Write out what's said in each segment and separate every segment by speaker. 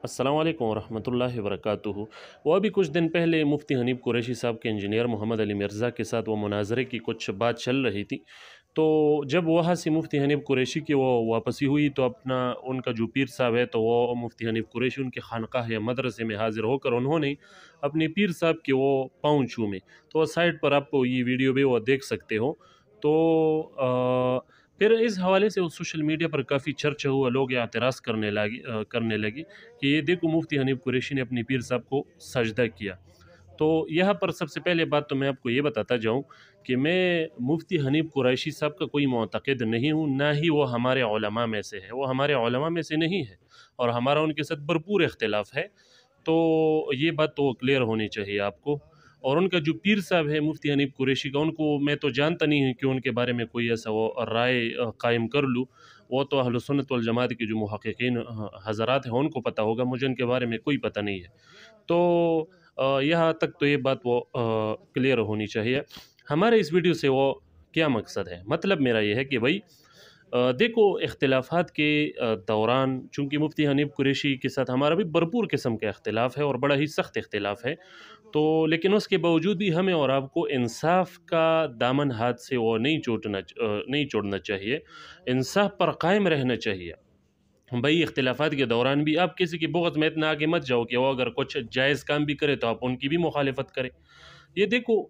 Speaker 1: अस्सलाम वालेकुम रहमतुल्लाहि वबरकातुहू। वो अभी कुछ दिन पहले मुफ्ती हनीफ कुरैशी साहब के इंजीनियर मोहम्मद अली मिर्ज़ा के साथ वो मुनाज़रे की कुछ बात चल रही थी। तो जब वहाँ से मुफ्ती हनीफ कुरैशी की वो वापसी हुई तो अपना उनका जो पीर साहब है तो वो मुफ्ती हनीफ कुरैशी उनके खानकाह या मदरसे में हाज़िर होकर उन्होंने अपने पीर साहब के वो पाँव चूमे। तो वो साइट पर आप ये वीडियो भी वो देख सकते हो। तो फिर इस हवाले से उस सोशल मीडिया पर काफ़ी चर्चा हुआ, लोग एतराज़ करने लगे कि ये देखो मुफ्ती हनीफ कुरैशी ने अपने पीर साहब को सजदा किया। तो यहाँ पर सबसे पहले बात तो मैं आपको ये बताता जाऊँ कि मैं मुफ्ती हनीफ कुरैशी साहब का कोई मुतक़िद नहीं हूँ, ना ही वो हमारे उलमा में से है, वो हमारे उलमा में से नहीं है और हमारा उनके साथ भरपूर इख्तिलाफ़ है। तो ये बात तो क्लियर होनी चाहिए आपको। और उनका जो पीर साहब है मुफ्ती हनीफ कुरैशी का, उनको मैं तो जानता नहीं हूँ कि उनके बारे में कोई ऐसा वो राय कायम कर लूँ। वो तो अहले सुन्नत वल जमात के जो मुहक्किकीन हज़रात हैं उनको पता होगा, मुझे उनके बारे में कोई पता नहीं है। तो यहाँ तक तो ये बात वो क्लियर होनी चाहिए। हमारे इस वीडियो से वो क्या मकसद है? मतलब मेरा ये है कि भई देखो इख्तिलाफ़ात के दौरान चूँकि मुफ्ती हनीफ कुरैशी के साथ हमारा भी भरपूर किस्म का इख्तिलाफ़ है और बड़ा ही सख्त इख्तिलाफ़ है। तो लेकिन उसके बावजूद भी हमें और आपको इंसाफ़ का दामन हाथ से वो नहीं छोड़ना चाहिए। इंसाफ़ पर कायम रहना चाहिए। भई इख्तिलाफ़ात के दौरान भी आप किसी की बुग़्ज़ में इतना आगे मत जाओ कि वो अगर कुछ जायज़ काम भी करे तो आप उनकी भी मुखालिफ़त करें। ये देखो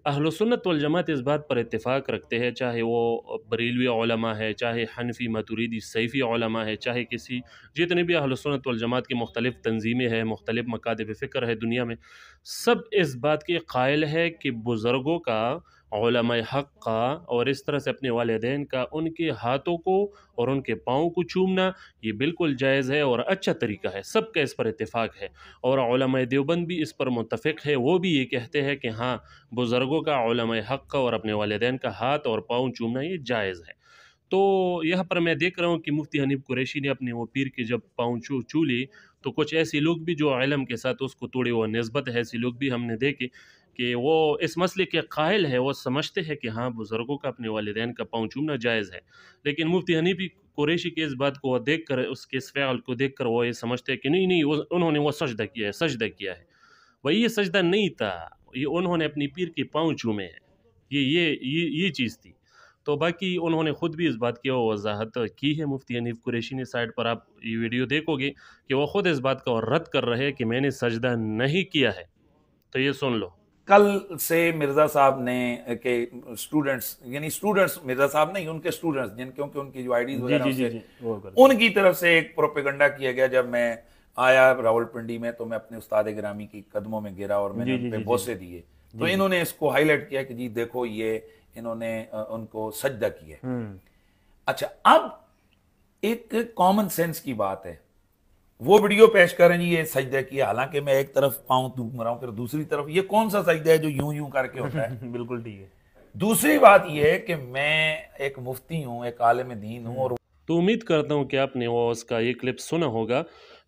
Speaker 1: अहले सुन्नत वल जमात इस बात पर इत्तिफ़ाक़ रखते हैं, चाहे वो बरेलवी उलमा है, चाहे हनफ़ी मतुरीदी सैफ़ी उलमा है, चाहे किसी जितने भी अहले सुन्नत वल जमात की मुख्तलिफ़ तंज़ीमें हैं, मुख्तलिफ़ मकातिब फ़िक्र है दुनिया में, सब इस बात के कायल है कि बुज़ुर्गों का, उलमाए हक़ का और इस तरह से अपने वालिदैन का उनके हाथों को और उनके पाँव को चूमना ये बिल्कुल जायज़ है और अच्छा तरीका है, सबका इस पर इत्तिफ़ाक़ है। और उलमाए देवबंद भी इस पर मुत्तफ़िक़ है, वो भी ये कहते हैं कि हाँ, बुज़ुर्गों का, उलमाए हक़ का और अपने वालिदैन का हाथ और पाँव चूमना ये जायज़ है। तो यहाँ पर मैं देख रहा हूँ कि मुफ्ती हनीफ कुरैशी ने अपने वो पीर के जब पाँव छू लिए, तो कुछ ऐसे लोग भी जो इल्म के साथ उसको थोड़ी वो निस्बत है, ऐसे लोग भी हमने देखे कि वो इस मसले के कायल है, वो समझते हैं कि हाँ, बुज़ुर्गों का अपने वालिदैन का पाँव चूमना जायज़ है। लेकिन मुफ्ती हनीफ़ी कुरैशी की इस बात को देख कर, उसके इस फ़िअल को देख कर वो ये समझते हैं कि नहीं, वो उन्होंने वो सजदा किया है। वही ये सजदा नहीं था, ये उन्होंने अपनी पीर के पाँव चूमे हैं। ये चीज़ थी। तो बाकी उन्होंने ख़ुद भी इस बात की वो वज़ाहत की है मुफ्ती हनीफ कुरैशी ने, साइट पर आप ये वीडियो देखोगे कि वो ख़ुद इस बात का वो रद्द कर रहे हैं कि मैंने सजदा नहीं किया है। तो ये सुन लो।
Speaker 2: कल से मिर्जा साहब ने के स्टूडेंट्स यानी स्टूडेंट्स मिर्जा साहब नहीं उनके स्टूडेंट्स जिन क्योंकि उनकी जो आईडीज
Speaker 1: जी,
Speaker 2: वगैरह
Speaker 1: जी, जी,
Speaker 2: उससे
Speaker 1: जी, वो करते हैं।
Speaker 2: उनकी तरफ से एक प्रोपेगंडा किया गया। जब मैं आया रावलपिंडी में तो मैं अपने उस्ताद गिरामी की कदमों में गिरा और मैंने
Speaker 1: जी,
Speaker 2: उन
Speaker 1: जी,
Speaker 2: पे
Speaker 1: जी, जी,
Speaker 2: बोसे दिए। तो
Speaker 1: जी, जी।
Speaker 2: इन्होंने इसको हाईलाइट किया कि जी देखो ये इन्होंने उनको सजदा किया है।
Speaker 1: हुँ।
Speaker 2: अच्छा, अब एक कॉमन सेंस की बात है, वो वीडियो पेश करें जी ये सजदा किया, हालांकि मैं एक तरफ पाँव दूम रहा हूं फिर दूसरी तरफ, ये कौन सा सजदा है जो यूं यूं करके होता है।
Speaker 1: बिल्कुल ठीक है।
Speaker 2: दूसरी बात यह है कि मैं एक मुफ्ती हूं, एक आलिम दीन हूं, और
Speaker 1: तो उम्मीद करता हूँ कि आपने वो उसका ये क्लिप सुना होगा।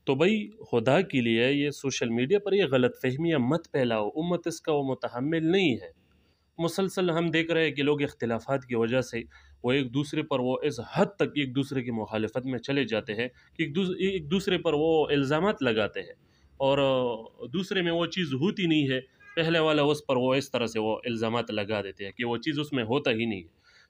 Speaker 1: तो भाई खुदा के लिए ये सोशल मीडिया पर ये गलतफ़हमियाँ मत फैलाओ, उम्मत इसका वो मुतहम्मिल नहीं है। मुसलसल हम देख रहे हैं कि लोग इख्तिलाफ़ात की वजह से वो एक दूसरे पर वो इस हद तक एक दूसरे की मुखालफत में चले जाते हैं कि एक दूसरे पर वो इल्ज़ामात लगाते हैं और दूसरे में वो चीज़ होती नहीं है। पहले वाला उस पर वो इस तरह से वो इल्ज़ामात लगा देते हैं कि वो चीज़ उसमें होता ही नहीं है।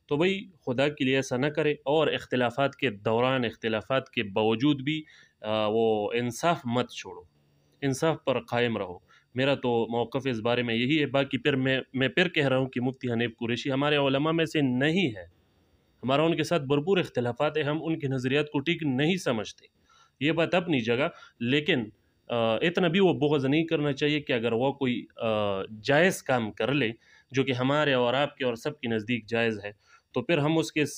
Speaker 1: तो भाई खुदा के लिए ऐसा ना करें और इख्तिलाफ़ात के दौरान, इख्तिलाफ़ात के बावजूद भी वो इंसाफ़ मत छोड़ो, इंसाफ़ पर कायम रहो। मेरा तो मौक़िफ़ इस बारे में यही है। बाकी फिर मैं फिर कह रहा हूँ कि मुफ्ती हनीफ कुरैशी हमारे उलमा में से नहीं है। हमारा उनके साथ भरपूर इख्तिलाफ़ात है, हम उनके नज़रियात को ठीक नहीं समझते। ये बात अपनी जगह, लेकिन इतना भी वो बुग़्ज़ नहीं करना चाहिए कि अगर वो कोई जायज़ काम कर ले, जो कि हमारे और आपके और सबके नज़दीक जायज़ है, तो फिर हम उसके इस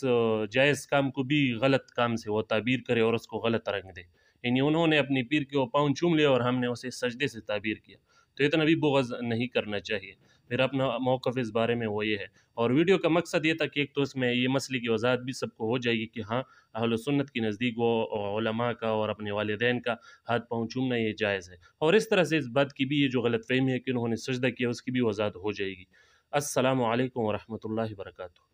Speaker 1: जायज़ काम को भी गलत काम से वो ताबीर करें और उसको गलत रंग दें। यानी उन्होंने अपनी पीर के वो पाँव चूम लिए और हमने उसे सजदे से ताबीर किया। तो इतना भी बुग़्ज़ नहीं करना चाहिए। मेरा अपना मौक़िफ़ इस बारे में वो ये है। और वीडियो का मकसद ये था कि एक तो इसमें ये मसले की वज़ाहत भी सबको हो जाएगी कि हाँ, अहले सुन्नत के नज़दीक वो उलमा का और अपने वालिदैन का हाथ पाँव चूमना ये जायज़ है। और इस तरह से इस बात की भी ये जो गलतफ़हमी है कि उन्होंने सजदा किया उसकी भी वज़ाहत हो जाएगी। अस्सलामु अलैकुम व रहमतुल्लाहि व बरकातुहू।